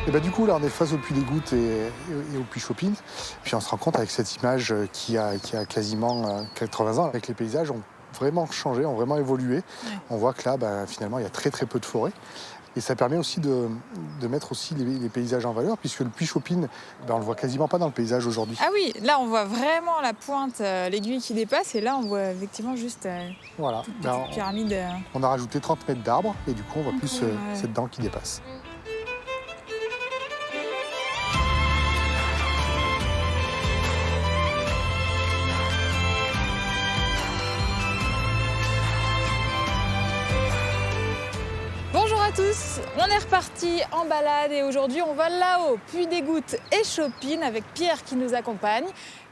Et du coup, là, on est face au puits des Gouttes et au puits Chopine. Puis on se rend compte avec cette image qui a quasiment 80 ans, avec les paysages ont vraiment changé, ont vraiment évolué. Ouais. On voit que là, finalement, il y a très très peu de forêt. Et ça permet aussi de mettre aussi les paysages en valeur, puisque le puits Chopine, on le voit quasiment pas dans le paysage aujourd'hui. Ah oui, là on voit vraiment la pointe, l'aiguille qui dépasse, et là on voit effectivement juste Voilà. toute petite pyramide. On a rajouté 30 mètres d'arbres et du coup, on voit plus Ouais. cette dent qui dépasse. Bonjour à tous, on est reparti en balade et aujourd'hui on va là-haut, Puits des Gouttes et Chopine avec Pierre qui nous accompagne.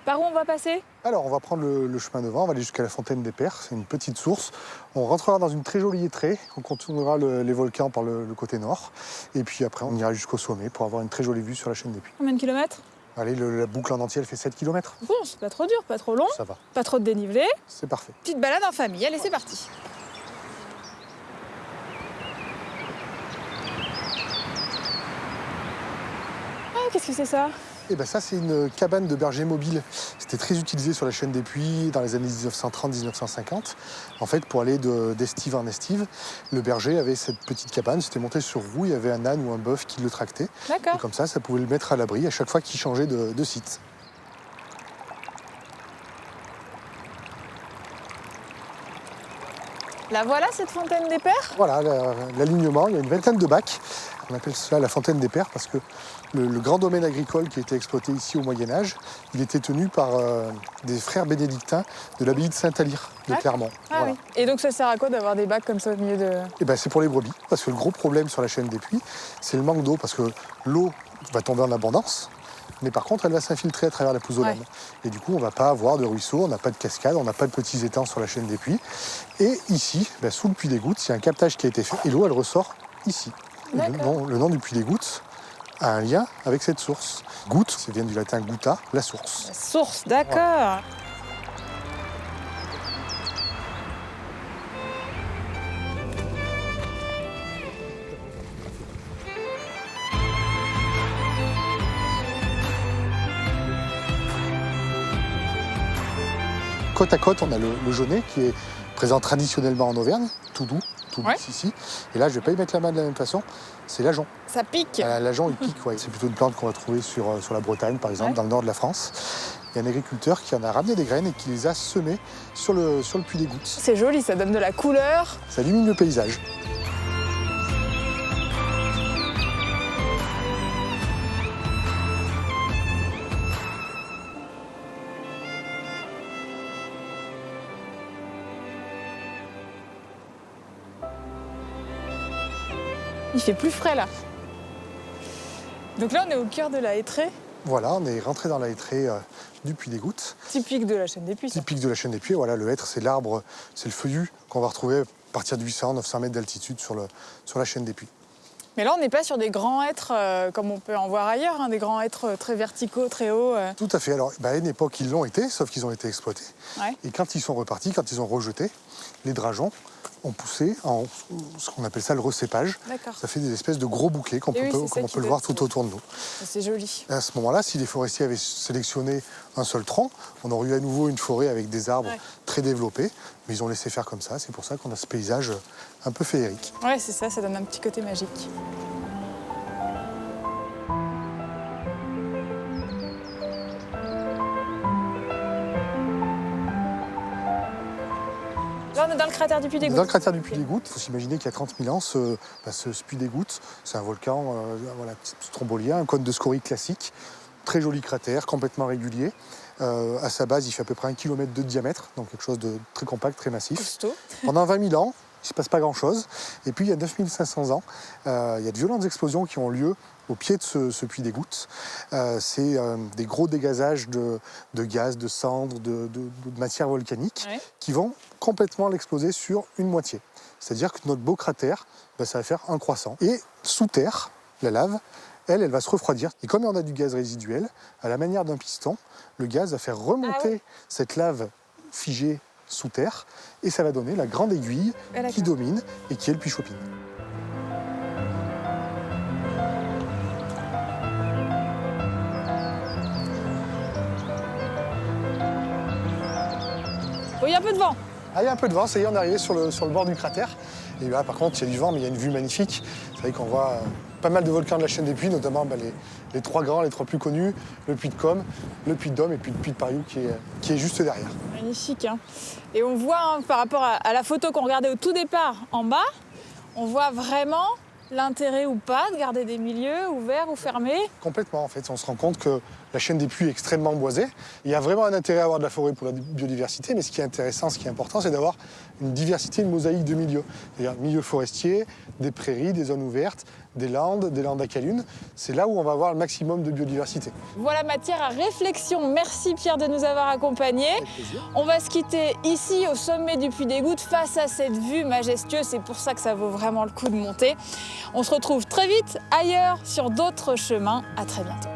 Par où on va passer? Alors, on va prendre le chemin devant, on va aller jusqu'à la fontaine des Pères, c'est une petite source. On rentrera dans une très jolie étrée, on contournera les volcans par le côté nord. Et puis après, on ira jusqu'au sommet pour avoir une très jolie vue sur la chaîne des Puys. Combien de kilomètres? Allez, la boucle en entier, elle fait 7 km. Bon, c'est pas trop dur, pas trop long, Ça va, pas trop de dénivelé. c'est parfait. Petite balade en famille, allez c'est parti. Ah, qu'est-ce que c'est ça? Et ça, c'est une cabane de berger mobile. C'était très utilisé sur la chaîne des Puys dans les années 1930-1950. En fait, pour aller d'estive en estive, le berger avait cette petite cabane, c'était monté sur roue, il y avait un âne ou un bœuf qui le tractait. D'accord. Et comme ça pouvait le mettre à l'abri à chaque fois qu'il changeait de site. La voilà cette fontaine des Pères? Voilà, l'alignement, il y a une vingtaine de bacs. On appelle cela la fontaine des Pères parce que le grand domaine agricole qui était exploité ici au Moyen-Âge, il était tenu par des frères bénédictins de l'abbaye de Saint-Alyre de Clermont. Ah Voilà. oui. Et donc ça sert à quoi d'avoir des bacs comme ça au milieu de... C'est pour les brebis, parce que le gros problème sur la chaîne des Puys, c'est le manque d'eau, parce que l'eau va tomber en abondance, mais par contre, elle va s'infiltrer à travers la pouzzolane. Ouais. Et du coup, on ne va pas avoir de ruisseau, on n'a pas de cascade, on n'a pas de petits étangs sur la chaîne des Puys. Et ici, sous le puits des Gouttes, il y a un captage qui a été fait, et l'eau, elle ressort ici. Et le nom du puits des Gouttes a un lien avec cette source. Goutte, ça vient du latin gutta, la source. La source, d'accord. Côte à côte, on a le Jaunet qui est présent traditionnellement en Auvergne, tout doux Ouais. ici. Et là, je ne vais pas y mettre la main de la même façon, c'est l'ajon. Ça pique. L'ajon, il pique, ouais. C'est plutôt une plante qu'on va trouver sur la Bretagne, par exemple, Ouais. dans le nord de la France. Il y a un agriculteur qui en a ramené des graines et qui les a semées sur le puits des Gouttes. C'est joli, ça donne de la couleur. Ça illumine le paysage. Il fait plus frais là. Donc là on est au cœur de la hêtraie, Voilà, on est rentré dans la hêtraie du puits des Gouttes. typique de la chaîne des Puys. ça. Typique de la chaîne des Puys, voilà, le hêtre, c'est l'arbre, c'est le feuillu qu'on va retrouver à partir de 800-900 mètres d'altitude sur la chaîne des Puys. Mais là on n'est pas sur des grands hêtres comme on peut en voir ailleurs, hein, des grands hêtres très verticaux, très hauts. Tout à fait. Alors, à une époque, ils l'ont été, sauf qu'ils ont été exploités. Ouais. Et quand ils sont repartis, quand ils ont rejeté, les drageons ont poussé en ce qu'on appelle ça le recépage. D'accord. Ça fait des espèces de gros bouclés comme Et oui, c'est on ça peut qui le voir donne tout autour de nous. C'est joli. Et à ce moment-là, si les forestiers avaient sélectionné un seul tronc, on aurait eu à nouveau une forêt avec des arbres Ouais. très développés. Mais ils ont laissé faire comme ça. C'est pour ça qu'on a ce paysage un peu féerique. Ouais, c'est ça, ça donne un petit côté magique. Là, on est dans le cratère du Puy des Dans le Gouttes. cratère du Puy des Gouttes, il faut s'imaginer qu'il y a 30 000 ans, ce Puy des Gouttes, c'est un volcan strombolien, un cône de scorie classique, très joli cratère, complètement régulier. À sa base, il fait à peu près 1 km de diamètre, donc quelque chose de très compact, très massif. Costaud. Pendant 20 000 ans, il ne se passe pas grand-chose. Et puis, il y a 9 500 ans, il y a de violentes explosions qui ont lieu au pied de ce puits des Gouttes. C'est des gros dégazages de gaz, de cendres, de matière volcanique Ouais. qui vont complètement l'exploser sur une moitié. C'est-à-dire que notre beau cratère, ça va faire un croissant. Et sous terre, la lave, elle va se refroidir. Et comme on a du gaz résiduel, à la manière d'un piston, le gaz va faire remonter cette lave figée sous terre et ça va donner la grande aiguille qui domine et qui est le puits Chopine. Bon, il y a un peu de vent. Ah, il y a un peu de vent, ça y est, on est arrivé sur le bord du cratère. Et là, par contre, il y a du vent, mais il y a une vue magnifique. C'est vrai qu'on voit pas mal de volcans de la chaîne des Puys, notamment les trois grands, les trois plus connus, le Puy de Com, le Puy de Dôme et puis le Puy de Pariou qui est juste derrière. Magnifique, hein. Et on voit, hein, par rapport à la photo qu'on regardait au tout départ en bas, on voit vraiment l'intérêt ou pas de garder des milieux ouverts ou fermés. Complètement, en fait. On se rend compte que la chaîne des Puys est extrêmement boisée. Il y a vraiment un intérêt à avoir de la forêt pour la biodiversité, mais ce qui est intéressant, ce qui est important, c'est d'avoir une diversité, une mosaïque de milieux. C'est-à-dire milieux forestiers, des prairies, des zones ouvertes, des landes à calunes. C'est là où on va avoir le maximum de biodiversité. Voilà matière à réflexion. Merci Pierre de nous avoir accompagnés. Avec plaisir. On va se quitter ici au sommet du Puy des Gouttes face à cette vue majestueuse. C'est pour ça que ça vaut vraiment le coup de monter. On se retrouve très vite ailleurs sur d'autres chemins. À très bientôt.